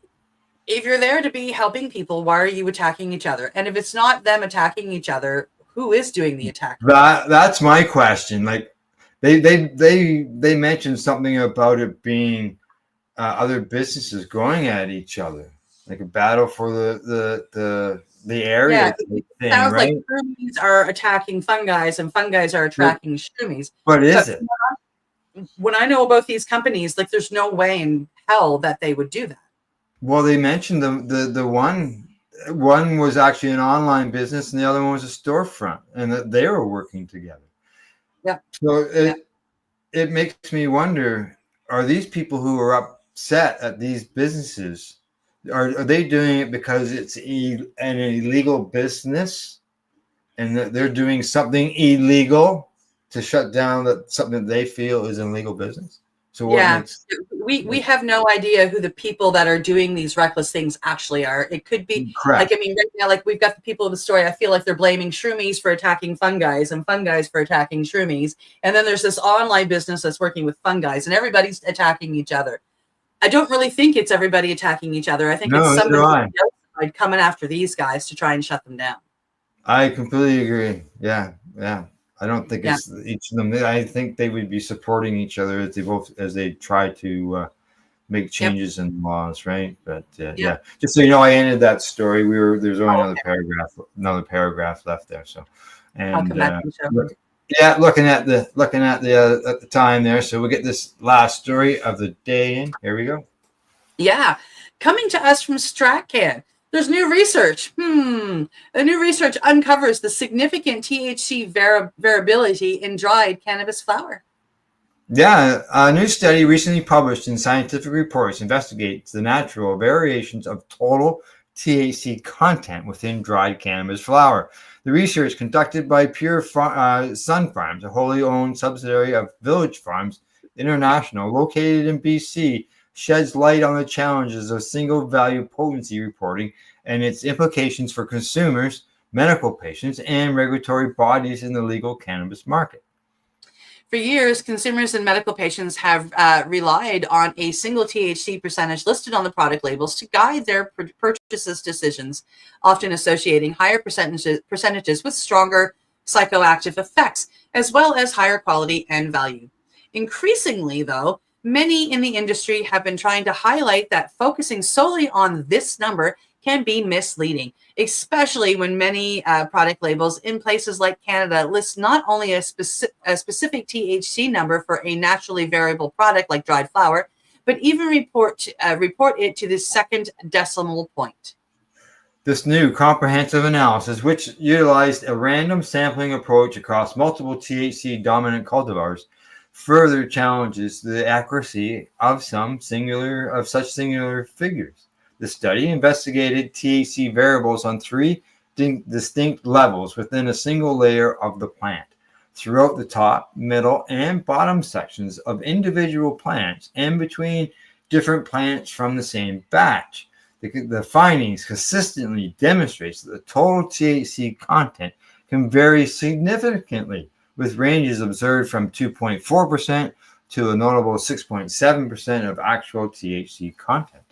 if you're there to be helping people, why are you attacking each other? And if it's not them attacking each other, who is doing the attack? That's my question. Like, they mentioned something about it being other businesses going at each other, like a battle for the area. Yeah, sounds right? Like shroomies are attacking fungi's and fungi's are attacking shroomies. But is it? When I know about these companies, like, there's no way in hell that they would do that. Well, they mentioned the one was actually an online business and the other one was a storefront, and that they were working together. Yeah. So it makes me wonder, are these people who are upset at these businesses, are they doing it because it's an illegal business and that they're doing something illegal to shut down something that they feel is an illegal business? So what makes we have no idea who the people that are doing these reckless things actually are. It could be correct. Like, I mean, right now, like we've got the people of the story. I feel like they're blaming shroomies for attacking fun guys and fun guys for attacking shroomies. And then there's this online business that's working with fun guys and everybody's attacking each other. I don't really think it's everybody attacking each other. I think it's somebody outside coming after these guys to try and shut them down. I completely agree. Yeah. I don't think it's each of them. I think they would be supporting each other as they try to make changes in laws, right? But just so you know, I ended that story. There's only another paragraph left there. So, and looking at the time there. So we'll get this last story of the day in. Here we go. Yeah, coming to us from StratCan. There's new research. The new research uncovers the significant THC variability in dried cannabis flower. Yeah, a new study recently published in Scientific Reports investigates the natural variations of total THC content within dried cannabis flower. The research, conducted by Pure Sun Farms, a wholly owned subsidiary of Village Farms International, located in BC, sheds light on the challenges of single-value potency reporting and its implications for consumers, medical patients, and regulatory bodies in the legal cannabis market. For years, consumers and medical patients have relied on a single THC percentage listed on the product labels to guide their purchases decisions, often associating higher percentages with stronger psychoactive effects, as well as higher quality and value. Increasingly, though, many in the industry have been trying to highlight that focusing solely on this number can be misleading, especially when many product labels in places like Canada list not only a specific THC number for a naturally variable product like dried flower, but even report it to the second decimal point. This new comprehensive analysis, which utilized a random sampling approach across multiple THC dominant cultivars, further challenges the accuracy of such singular figures. The study investigated THC variables on three distinct levels within a single layer of the plant, throughout the top, middle, and bottom sections of individual plants, and between different plants from the same batch. The findings consistently demonstrates that the total THC content can vary significantly, with ranges observed from 2.4% to a notable 6.7% of actual THC content.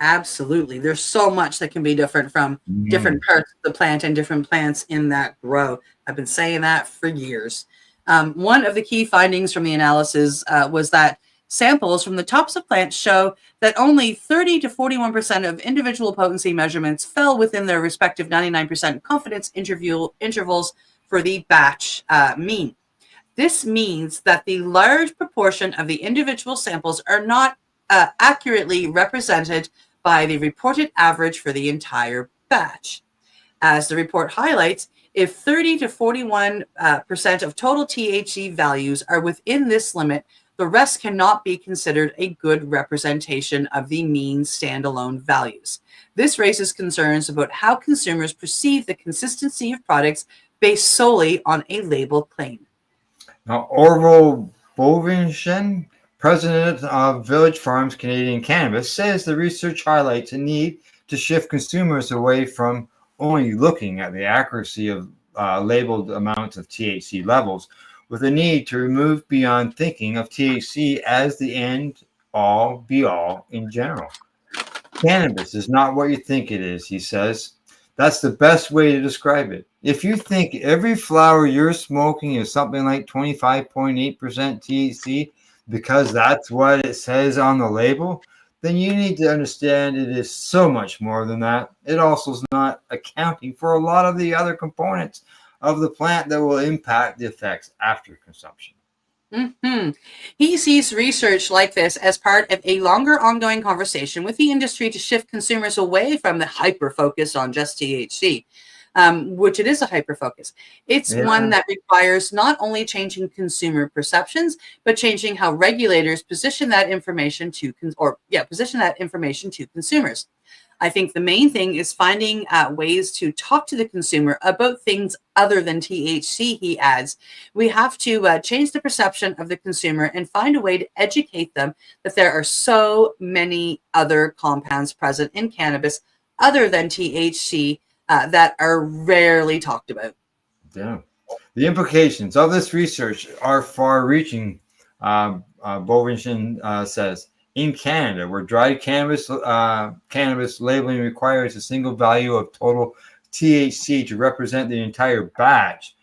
Absolutely. There's so much that can be different from different parts of the plant and different plants in that grow. I've been saying that for years. One of the key findings from the analysis was that samples from the tops of plants show that only 30 to 41% of individual potency measurements fell within their respective 99% confidence intervals for the batch mean. This means that the large proportion of the individual samples are not accurately represented by the reported average for the entire batch. As the report highlights, if 30 to 41% of total THC values are within this limit, the rest cannot be considered a good representation of the mean standalone values. This raises concerns about how consumers perceive the consistency of products based solely on a label claim. Now, Orville Bovinshen, president of Village Farms Canadian Cannabis, says the research highlights a need to shift consumers away from only looking at the accuracy of labeled amounts of THC levels, with a need to move beyond thinking of THC as the end all be all in general. Cannabis is not what you think it is, he says. That's the best way to describe it. If you think every flower you're smoking is something like 25.8% THC because that's what it says on the label, then you need to understand it is so much more than that. It also is not accounting for a lot of the other components of the plant that will impact the effects after consumption. He sees research like this as part of a longer ongoing conversation with the industry to shift consumers away from the hyper focus on just THC. which it is a hyper-focus. It's one that requires not only changing consumer perceptions, but changing how regulators position that information to consumers. I think the main thing is finding ways to talk to the consumer about things other than THC, he adds. We have to change the perception of the consumer and find a way to educate them that there are so many other compounds present in cannabis other than THC that are rarely talked about. Yeah. The implications of this research are far-reaching, Bovinshin says. In Canada, where dried cannabis labeling requires a single value of total THC to represent the entire batch,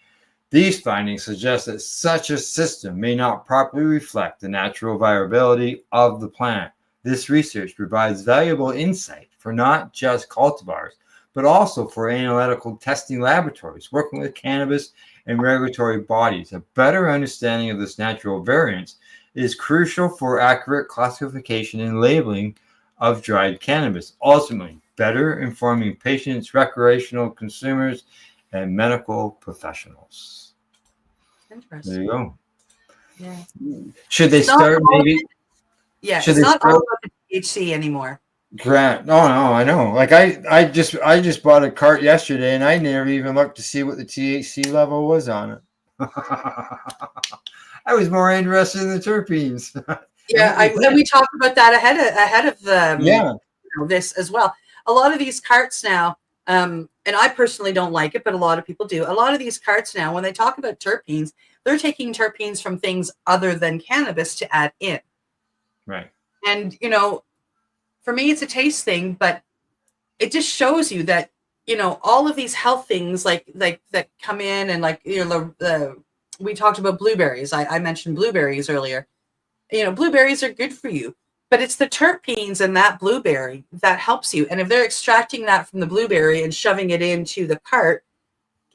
these findings suggest that such a system may not properly reflect the natural viability of the plant. This research provides valuable insight for not just cultivars, but also for analytical testing laboratories working with cannabis and regulatory bodies. A better understanding of this natural variance is crucial for accurate classification and labeling of dried cannabis, ultimately better informing patients, recreational consumers, and medical professionals. Interesting. There you go. Yeah. Should they start maybe? Yeah, it's not all about the THC anymore. Grant. No, I know. Like I just bought a cart yesterday, and I never even looked to see what the THC level was on it. I was more interested in the terpenes. And we talked about that ahead of this as well. A lot of these carts now, and I personally don't like it, but a lot of people do. A lot of these carts now, when they talk about terpenes, they're taking terpenes from things other than cannabis to add in. Right. And for me, it's a taste thing, but it just shows you that all of these health things like that come in, and we talked about blueberries. I mentioned blueberries earlier. Blueberries are good for you, but it's the terpenes in that blueberry that helps you. And if they're extracting that from the blueberry and shoving it into the cart,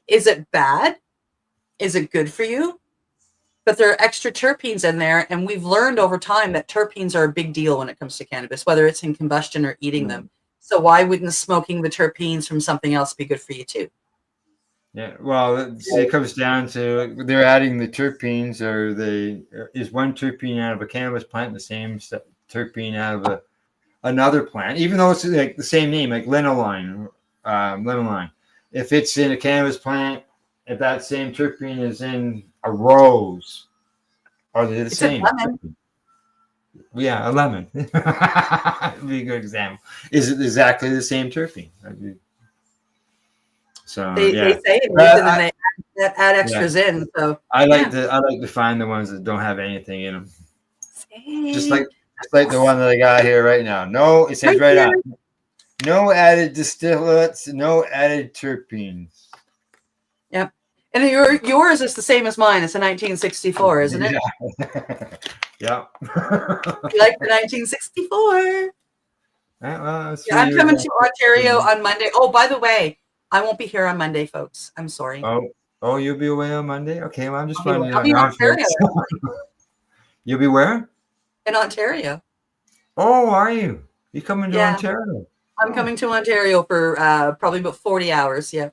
is it bad? Is it good for you? But there are extra terpenes in there. And we've learned over time that terpenes are a big deal when it comes to cannabis, whether it's in combustion or eating them. So why wouldn't smoking the terpenes from something else be good for you too? Yeah, well, it comes down to they're adding the terpenes, is one terpene out of a cannabis plant the same terpene out of another plant, even though it's like the same name, like linoline, limonene. If it's in a cannabis plant, if that same terpene is in a rose, are they the same? A lemon. Yeah, a lemon. Would be a good example. Is it exactly the same terpene? So they say it is, and then they add extras in. So I like to find the ones that don't have anything in them. Same. Just like the one that I got here right now. No, it says right on. No added distillates, no added terpenes. Yep. And yours is the same as mine. It's a 1964, isn't it? Yeah. You like the 1964? Well, I'm coming to Ontario on Monday. Oh, by the way, I won't be here on Monday, folks. I'm sorry. Oh, you'll be away on Monday? Okay, well, I'm just finding out. I'll be in Ontario. You'll be where? In Ontario. Oh, are you? You coming to Ontario? I'm coming to Ontario for probably about 40 hours. Yeah.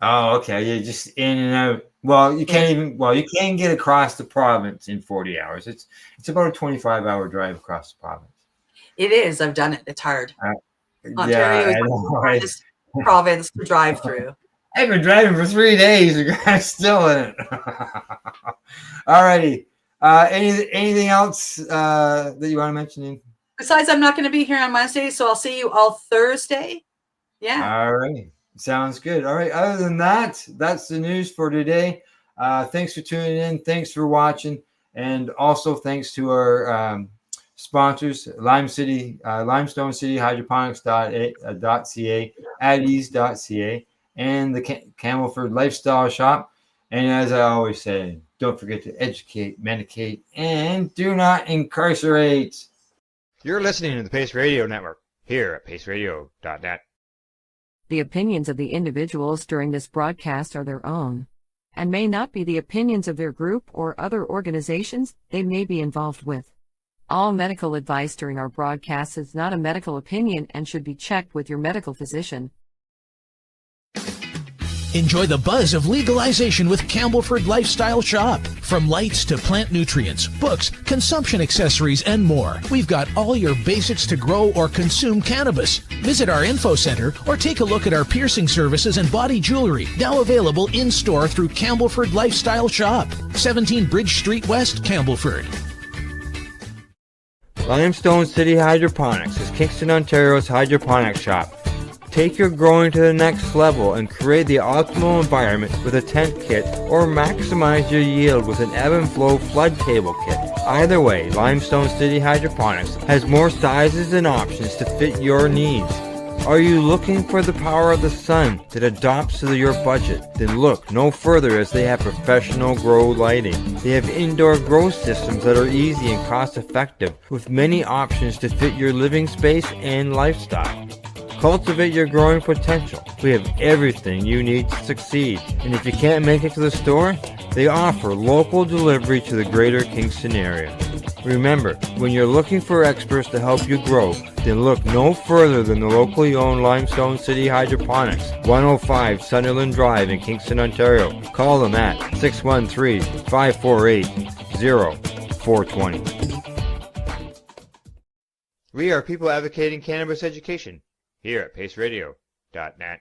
Oh, okay. You're just in and out. Well, you can't even. Well, you can get across the province in 40 hours. It's about a 25-hour drive across the province. It is. I've done it. It's hard. Ontario is the hardest province to drive through. I've been driving for 3 days. I'm still in it. All righty. Anything else that you want to mention? Besides, I'm not going to be here on Wednesday, so I'll see you all Thursday. Yeah. All right. Sounds good. All right. Other than that, that's the news for today. Thanks for tuning in. Thanks for watching. And also thanks to our sponsors, Limestone City Hydroponics.ca, At-Eze.ca, and the Campbellford Lifestyle Shop. And as I always say, don't forget to educate, medicate, and do not incarcerate. You're listening to the Pace Radio Network here at paceradio.net. The opinions of the individuals during this broadcast are their own, and may not be the opinions of their group or other organizations they may be involved with. All medical advice during our broadcast is not a medical opinion and should be checked with your medical physician. Enjoy the buzz of legalization with Campbellford Lifestyle Shop. From lights to plant nutrients, books, consumption accessories, and more, we've got all your basics to grow or consume cannabis. Visit our info center or take a look at our piercing services and body jewelry, now available in-store through Campbellford Lifestyle Shop, 17 Bridge Street West, Campbellford. Limestone City Hydroponics is Kingston, Ontario's hydroponics shop. Take your growing to the next level and create the optimal environment with a tent kit, or maximize your yield with an ebb and flow flood table kit. Either way, Limestone City Hydroponics has more sizes and options to fit your needs. Are you looking for the power of the sun that adapts to your budget? Then look no further, as they have professional grow lighting. They have indoor grow systems that are easy and cost effective, with many options to fit your living space and lifestyle. Cultivate your growing potential. We have everything you need to succeed. And if you can't make it to the store, they offer local delivery to the greater Kingston area. Remember, when you're looking for experts to help you grow, then look no further than the locally owned Limestone City Hydroponics, 105 Sunderland Drive in Kingston, Ontario. Call them at 613-548-0420. We are people advocating cannabis education here at paceradio.net.